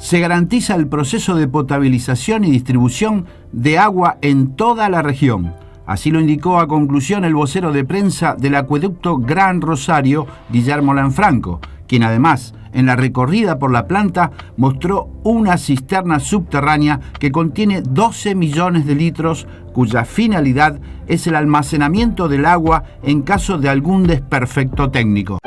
se garantiza el proceso de potabilización y distribución de agua en toda la región. Así lo indicó a conclusión el vocero de prensa del Acueducto Gran Rosario, Guillermo Lanfranco, quien además, en la recorrida por la planta, mostró una cisterna subterránea que contiene 12 millones de litros, cuya finalidad es el almacenamiento del agua en caso de algún desperfecto técnico.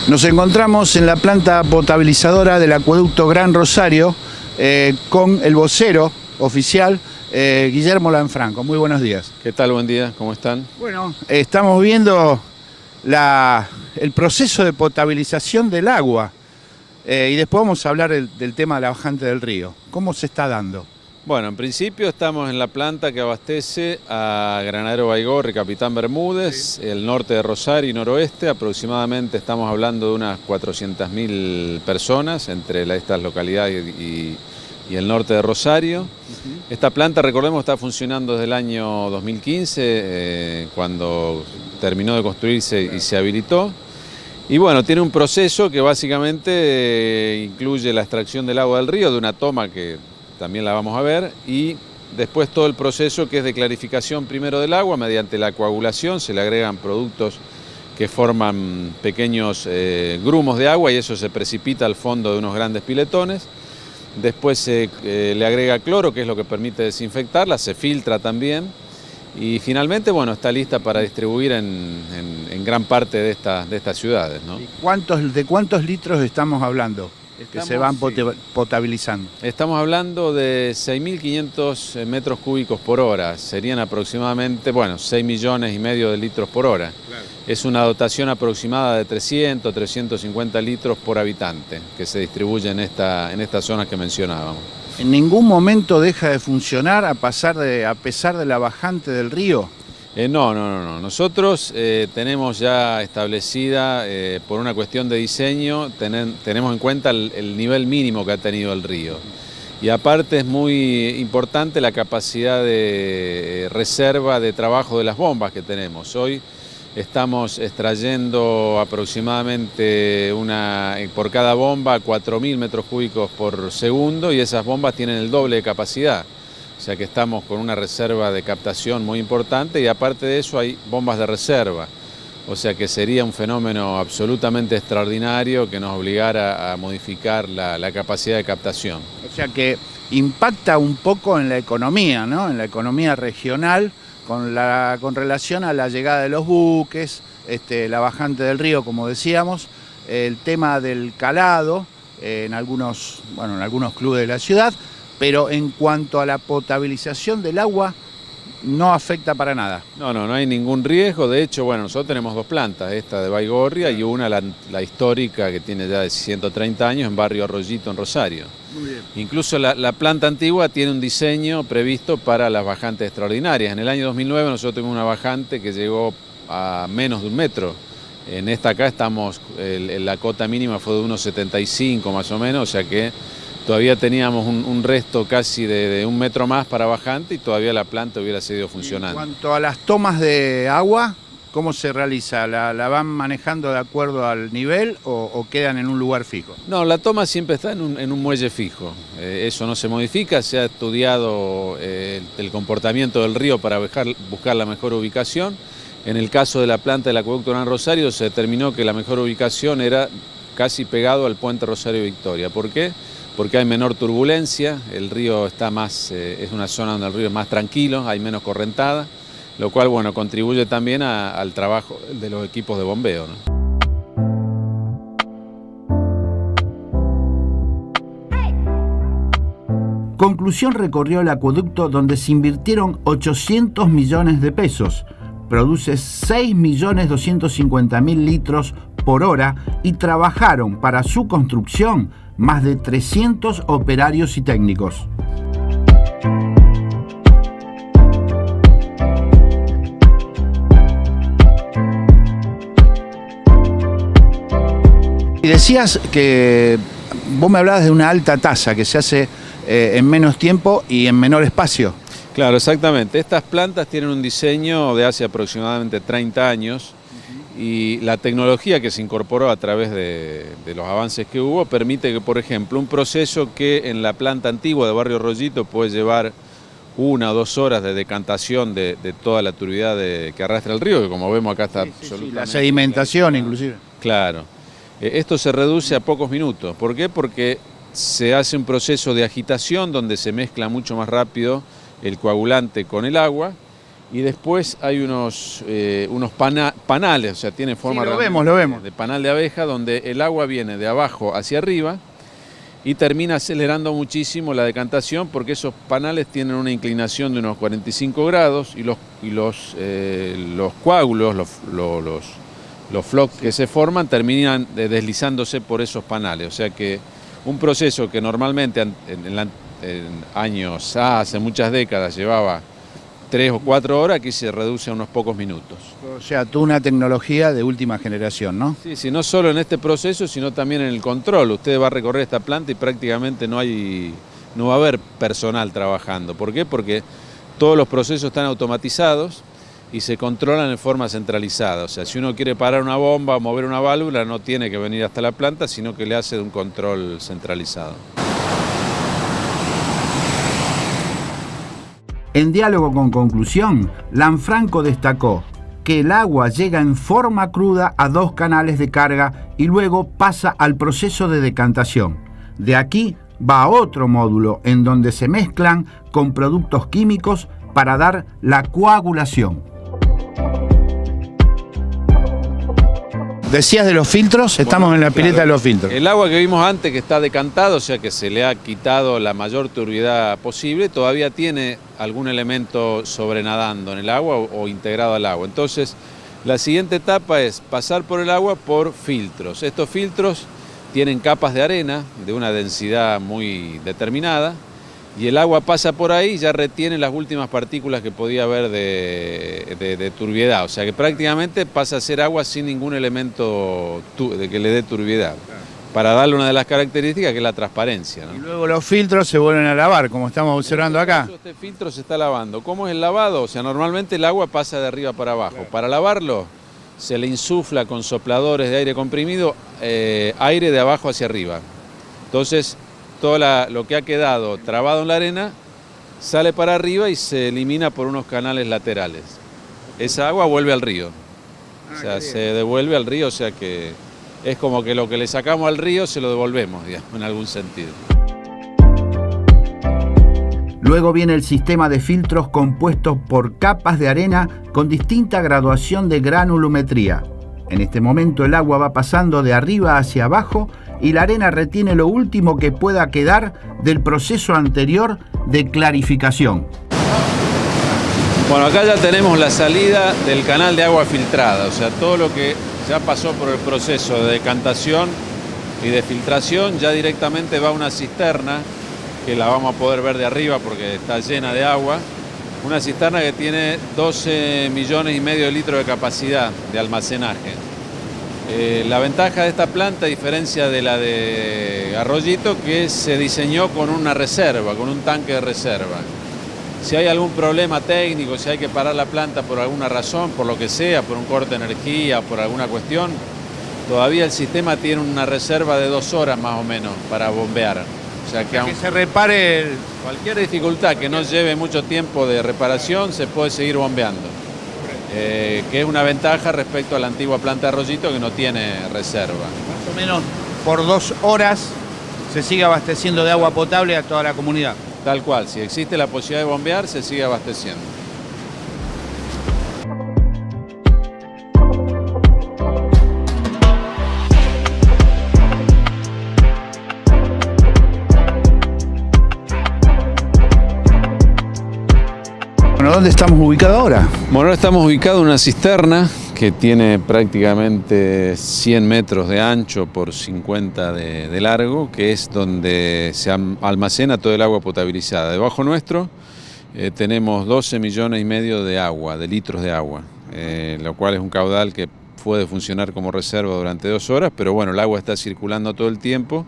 Nos encontramos en la planta potabilizadora del Acueducto Gran Rosario con el vocero oficial, Guillermo Lanfranco. Muy buenos días. ¿Qué tal? Buen día, ¿cómo están? Bueno, estamos viendo el proceso de potabilización del agua y después vamos a hablar del tema de la bajante del río. ¿Cómo se está dando? Bueno, en principio estamos en la planta que abastece a Granadero Baigorri, Capitán Bermúdez, sí, el norte de Rosario y noroeste. Aproximadamente estamos hablando de unas 400.000 personas entre estas localidades y el norte de Rosario. Esta planta, recordemos, está funcionando desde el año 2015, cuando terminó de construirse y se habilitó. Y bueno, tiene un proceso que básicamente incluye la extracción del agua del río de una toma que también la vamos a ver, y después todo el proceso que es de clarificación primero del agua. Mediante la coagulación se le agregan productos que forman pequeños grumos de agua y eso se precipita al fondo de unos grandes piletones. Después se le agrega cloro, que es lo que permite desinfectarla, se filtra también y finalmente, bueno, está lista para distribuir en gran parte de estas ciudades, ¿no? ¿De cuántos litros estamos hablando que se van potabilizando? Estamos hablando de 6.500 metros cúbicos por hora, serían aproximadamente, bueno, 6,5 millones de litros por hora. Claro. Es una dotación aproximada de 300, 350 litros por habitante que se distribuye en estas zonas que mencionábamos. ¿En ningún momento deja de funcionar a pesar de la bajante del río? No. Nosotros tenemos ya establecida, por una cuestión de diseño, tenemos en cuenta el nivel mínimo que ha tenido el río. Y aparte es muy importante la capacidad de reserva de trabajo de las bombas que tenemos. Hoy estamos extrayendo aproximadamente por cada bomba 4.000 metros cúbicos por segundo y esas bombas tienen el doble de capacidad. O sea que estamos con una reserva de captación muy importante y aparte de eso hay bombas de reserva. O sea que sería un fenómeno absolutamente extraordinario que nos obligara a modificar la capacidad de captación. O sea que impacta un poco en la economía, ¿no? En la economía regional con relación a la llegada de los buques, la bajante del río, como decíamos, el tema del calado en algunos clubes de la ciudad. Pero en cuanto a la potabilización del agua, no afecta para nada. No hay ningún riesgo. De hecho, bueno, nosotros tenemos dos plantas, esta de Baigorria y una, la histórica, que tiene ya de 130 años, en Barrio Arroyito, en Rosario. Muy bien. Incluso la planta antigua tiene un diseño previsto para las bajantes extraordinarias. En el año 2009 nosotros tuvimos una bajante que llegó a menos de 1 metro. En esta acá estamos, la cota mínima fue de 1,75 más o menos, o sea que todavía teníamos un resto casi de 1 metro más para bajante y todavía la planta hubiera seguido funcionando. En cuanto a las tomas de agua, ¿cómo se realiza? ¿La van manejando de acuerdo al nivel o quedan en un lugar fijo? No, la toma siempre está en un muelle fijo. Eso no se modifica, se ha estudiado el comportamiento del río para buscar la mejor ubicación. En el caso de la planta del Acueducto Gran Rosario se determinó que la mejor ubicación era casi pegado al puente Rosario Victoria. ¿Por qué? Porque hay menor turbulencia, el río está más, es una zona donde el río es más tranquilo, hay menos correntada, lo cual, bueno, contribuye también al trabajo de los equipos de bombeo, ¿no? Conclusión recorrió el acueducto donde se invirtieron 800 millones de pesos, produce 6.250.000 litros por hora y trabajaron para su construcción más de 300 operarios y técnicos. Y decías que vos me hablabas de una alta tasa que se hace en menos tiempo y en menor espacio. Claro, exactamente. Estas plantas tienen un diseño de hace aproximadamente 30 años y la tecnología que se incorporó a través de los avances que hubo permite que, por ejemplo, un proceso que en la planta antigua de Barrio Rollito puede llevar 1 o 2 horas de decantación de toda la turbidez que arrastra el río, que como vemos acá está absolutamente... La sedimentación inclusive. Claro. Esto se reduce a pocos minutos. ¿Por qué? Porque se hace un proceso de agitación donde se mezcla mucho más rápido el coagulante con el agua y después hay unos panales, o sea, tiene forma lo vemos. de panal de abeja donde el agua viene de abajo hacia arriba y termina acelerando muchísimo la decantación porque esos panales tienen una inclinación de unos 45 grados y los coágulos, los flocks que se forman terminan deslizándose por esos panales, o sea que un proceso que normalmente en años, hace muchas décadas, llevaba 3 o 4 horas, aquí se reduce a unos pocos minutos. O sea, tú una tecnología de última generación, ¿no? Sí, no solo en este proceso, sino también en el control. Usted va a recorrer esta planta y prácticamente no va a haber personal trabajando. ¿Por qué? Porque todos los procesos están automatizados y se controlan de forma centralizada. O sea, si uno quiere parar una bomba o mover una válvula, no tiene que venir hasta la planta, sino que le hace de un control centralizado. En diálogo con Conclusión, Lanfranco destacó que el agua llega en forma cruda a 2 canales de carga y luego pasa al proceso de decantación. De aquí va a otro módulo en donde se mezclan con productos químicos para dar la coagulación. Decías de los filtros, estamos en la pileta de los filtros. El agua que vimos antes, que está decantada, o sea que se le ha quitado la mayor turbidez posible, todavía tiene algún elemento sobrenadando en el agua o integrado al agua. Entonces, la siguiente etapa es pasar por el agua por filtros. Estos filtros tienen capas de arena de una densidad muy determinada y el agua pasa por ahí y ya retiene las últimas partículas que podía haber de turbiedad. O sea que prácticamente pasa a ser agua sin ningún elemento que le dé turbiedad. Para darle una de las características que es la transparencia, ¿no? Y luego los filtros se vuelven a lavar, como estamos observando acá. Este filtro se está lavando. ¿Cómo es el lavado? O sea, normalmente el agua pasa de arriba para abajo. Claro. Para lavarlo se le insufla con sopladores de aire comprimido aire de abajo hacia arriba. Entonces, todo lo que ha quedado trabado en la arena sale para arriba y se elimina por unos canales laterales. Esa agua vuelve al río. O sea, se devuelve al río, o sea que es como que lo que le sacamos al río se lo devolvemos, digamos, en algún sentido. Luego viene el sistema de filtros compuestos por capas de arena con distinta graduación de granulometría. En este momento el agua va pasando de arriba hacia abajo y la arena retiene lo último que pueda quedar del proceso anterior de clarificación. Bueno, acá ya tenemos la salida del canal de agua filtrada, o sea, todo lo que ya pasó por el proceso de decantación y de filtración ya directamente va a una cisterna, que la vamos a poder ver de arriba porque está llena de agua. Una cisterna que tiene 12,5 millones de litros de capacidad de almacenaje. La ventaja de esta planta, a diferencia de la de Arroyito, que se diseñó con una reserva, con un tanque de reserva. Si hay algún problema técnico, si hay que parar la planta por alguna razón, por lo que sea, por un corte de energía, por alguna cuestión, todavía el sistema tiene una reserva de 2 horas más o menos para bombear. O sea que se repare cualquier dificultad que no lleve mucho tiempo de reparación se puede seguir bombeando, que es una ventaja respecto a la antigua planta de Arroyito que no tiene reserva. Más o menos por 2 horas se sigue abasteciendo de agua potable a toda la comunidad. Tal cual, si existe la posibilidad de bombear se sigue abasteciendo. Bueno, ¿dónde estamos ubicados ahora? Bueno, ahora estamos ubicados en una cisterna que tiene prácticamente 100 metros de ancho por 50 de largo, que es donde se almacena todo el agua potabilizada. Debajo nuestro tenemos 12,5 millones de agua, de litros de agua, lo cual es un caudal que puede funcionar como reserva durante 2 horas, pero bueno, el agua está circulando todo el tiempo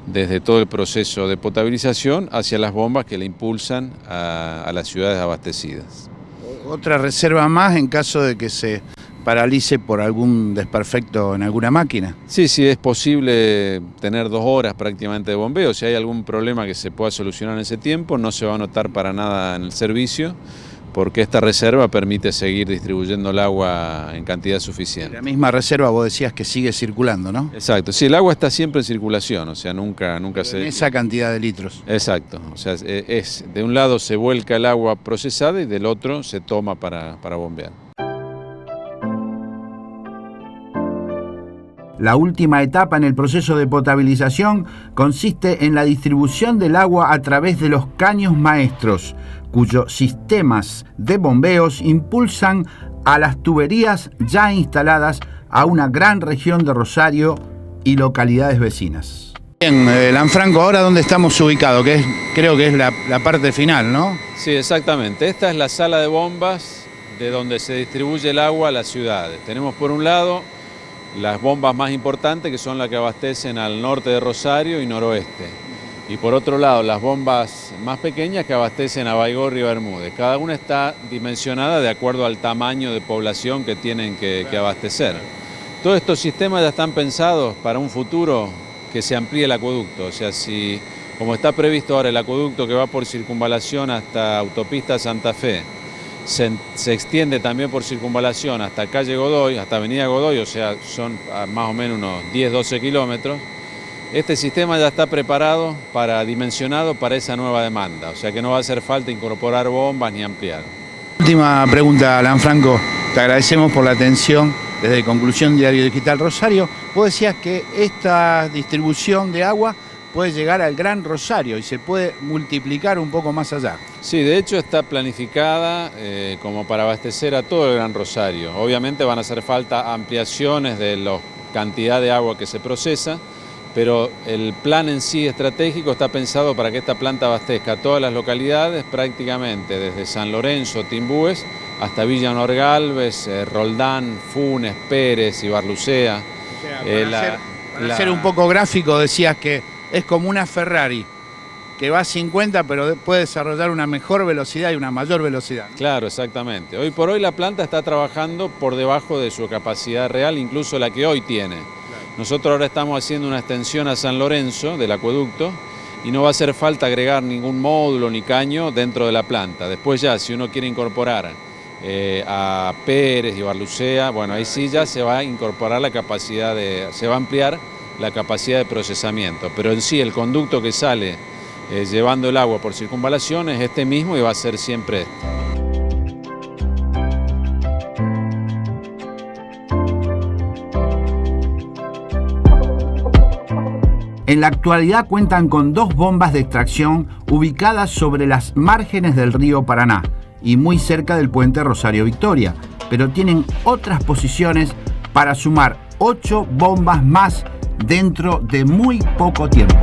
desde todo el proceso de potabilización hacia las bombas que le impulsan a las ciudades abastecidas. Otra reserva más en caso de que se paralice por algún desperfecto en alguna máquina. Sí, es posible tener 2 horas prácticamente de bombeo. Si hay algún problema que se pueda solucionar en ese tiempo, no se va a notar para nada en el servicio, porque esta reserva permite seguir distribuyendo el agua en cantidad suficiente. La misma reserva vos decías que sigue circulando, ¿no? Exacto, sí, el agua está siempre en circulación, o sea, nunca se... En esa cantidad de litros. Exacto, o sea, de un lado se vuelca el agua procesada y del otro se toma para bombear. La última etapa en el proceso de potabilización consiste en la distribución del agua a través de los caños maestros, cuyos sistemas de bombeos impulsan a las tuberías ya instaladas a una gran región de Rosario y localidades vecinas. Bien, Lanfranco, ahora ¿dónde estamos ubicados? Creo que es la parte final, ¿no? Sí, exactamente. Esta es la sala de bombas de donde se distribuye el agua a las ciudades. Tenemos por un lado las bombas más importantes, que son las que abastecen al norte de Rosario y noroeste. Y por otro lado, las bombas más pequeñas que abastecen a Baigorria y Bermúdez. Cada una está dimensionada de acuerdo al tamaño de población que tienen que abastecer. Todos estos sistemas ya están pensados para un futuro que se amplíe el acueducto. O sea, como está previsto ahora el acueducto que va por circunvalación hasta Autopista Santa Fe, se extiende también por circunvalación hasta calle Godoy, hasta avenida Godoy, o sea, son más o menos unos 10-12 kilómetros. Este sistema ya está preparado, dimensionado para esa nueva demanda, o sea que no va a hacer falta incorporar bombas ni ampliar. Última pregunta, Lanfranco, te agradecemos por la atención desde Conclusión Diario Digital Rosario. Vos decías que esta distribución de agua puede llegar al Gran Rosario y se puede multiplicar un poco más allá. Sí, de hecho está planificada como para abastecer a todo el Gran Rosario. Obviamente van a hacer falta ampliaciones de la cantidad de agua que se procesa, pero el plan en sí estratégico está pensado para que esta planta abastezca a todas las localidades, prácticamente desde San Lorenzo, Timbúes, hasta Villa Honor Galvez, Roldán, Funes, Pérez, Ibarlucea. O sea, para ser un poco gráfico, decías que es como una Ferrari, que va a 50 pero puede desarrollar una mejor velocidad y una mayor velocidad, ¿no? Claro, exactamente. Hoy por hoy la planta está trabajando por debajo de su capacidad real, incluso la que hoy tiene. Claro. Nosotros ahora estamos haciendo una extensión a San Lorenzo del acueducto y no va a hacer falta agregar ningún módulo ni caño dentro de la planta. Después ya, si uno quiere incorporar a Pérez y Barlucea, bueno, ahí sí ya se va a incorporar la capacidad se va a ampliar la capacidad de procesamiento, pero en sí el conducto que sale llevando el agua por circunvalación es este mismo y va a ser siempre este. En la actualidad cuentan con 2 bombas de extracción ubicadas sobre las márgenes del río Paraná y muy cerca del puente Rosario Victoria, pero tienen otras posiciones para sumar 8 bombas más dentro de muy poco tiempo.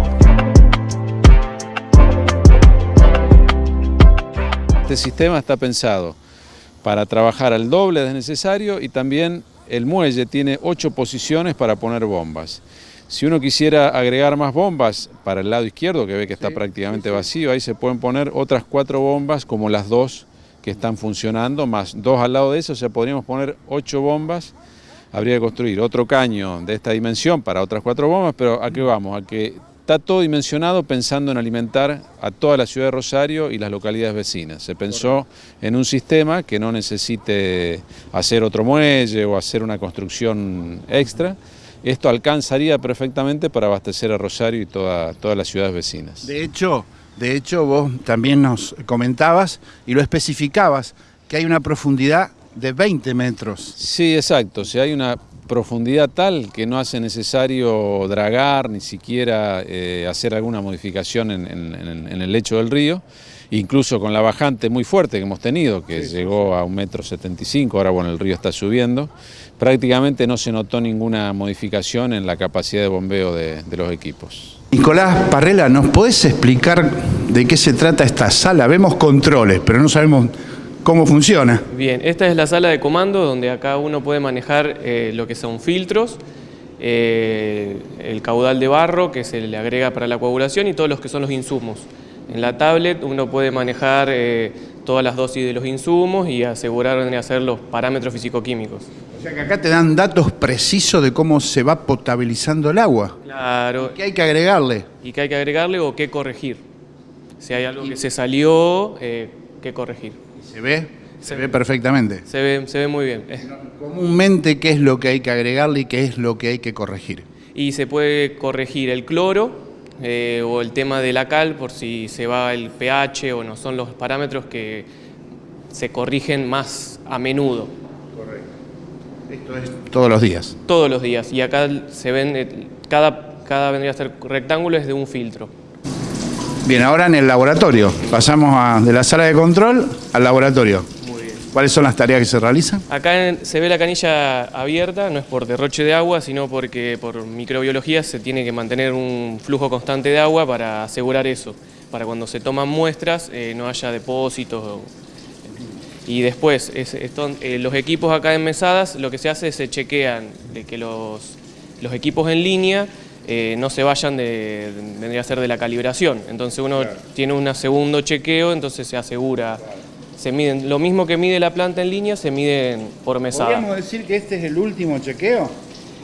Este sistema está pensado para trabajar al doble de necesario y también el muelle tiene 8 posiciones para poner bombas. Si uno quisiera agregar más bombas para el lado izquierdo, que ve que está prácticamente vacío, ahí se pueden poner otras 4 bombas como las 2 que están funcionando, más 2 al lado de eso, o sea, podríamos poner 8 bombas. Habría que construir otro caño de esta dimensión para otras 4 bombas, pero ¿a qué vamos? A que está todo dimensionado pensando en alimentar a toda la ciudad de Rosario y las localidades vecinas. Se pensó en un sistema que no necesite hacer otro muelle o hacer una construcción extra. Esto alcanzaría perfectamente para abastecer a Rosario y todas las ciudades vecinas. De hecho, vos también nos comentabas y lo especificabas, que hay una profundidad de 20 metros. Sí, exacto. O sea, hay una profundidad tal que no hace necesario dragar, ni siquiera hacer alguna modificación en el lecho del río. Incluso con la bajante muy fuerte que hemos tenido, que llegó a 1,75 m, ahora bueno, el río está subiendo, prácticamente no se notó ninguna modificación en la capacidad de bombeo de los equipos. Nicolás Parrella, ¿nos podés explicar de qué se trata esta sala? Vemos controles, pero no sabemos cómo funciona. Bien, esta es la sala de comando donde acá uno puede manejar lo que son filtros el caudal de barro que se le agrega para la coagulación y todos los que son los insumos. En la tablet uno puede manejar todas las dosis de los insumos y asegurar de hacer los parámetros físico-químicos. O sea que acá te dan datos precisos de cómo se va potabilizando el agua. Claro. ¿Qué hay que agregarle? Y qué hay que agregarle o qué corregir. Si hay algo que se salió, qué corregir. ¿Se ve? Se ve perfectamente. Se ve muy bien. Comúnmente, ¿qué es lo que hay que agregarle y qué es lo que hay que corregir? Y se puede corregir el cloro o el tema de la cal por si se va el pH o no, son los parámetros que se corrigen más a menudo. Correcto. Esto es todos los días. Todos los días. Y acá se ven, cada vendría a ser rectángulo es de un filtro. Bien, ahora en el laboratorio. Pasamos de la sala de control al laboratorio. Muy bien. ¿Cuáles son las tareas que se realizan? Acá se ve la canilla abierta, no es por derroche de agua, sino porque por microbiología se tiene que mantener un flujo constante de agua para asegurar eso, para cuando se toman muestras no haya depósitos. Y después, los equipos acá en mesadas, lo que se hace es se chequean de que los equipos en línea no se vayan vendría a ser de la calibración. Entonces uno tiene un segundo chequeo, entonces se asegura. Se miden, lo mismo que mide la planta en línea, se miden por mesada. ¿Podríamos decir que este es el último chequeo?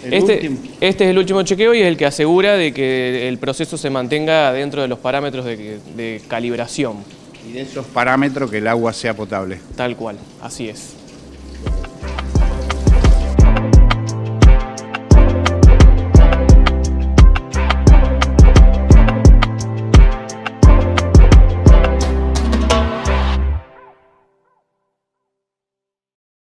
Este es el último chequeo y es el que asegura de que el proceso se mantenga dentro de los parámetros de calibración. Y de esos parámetros que el agua sea potable. Tal cual, así es.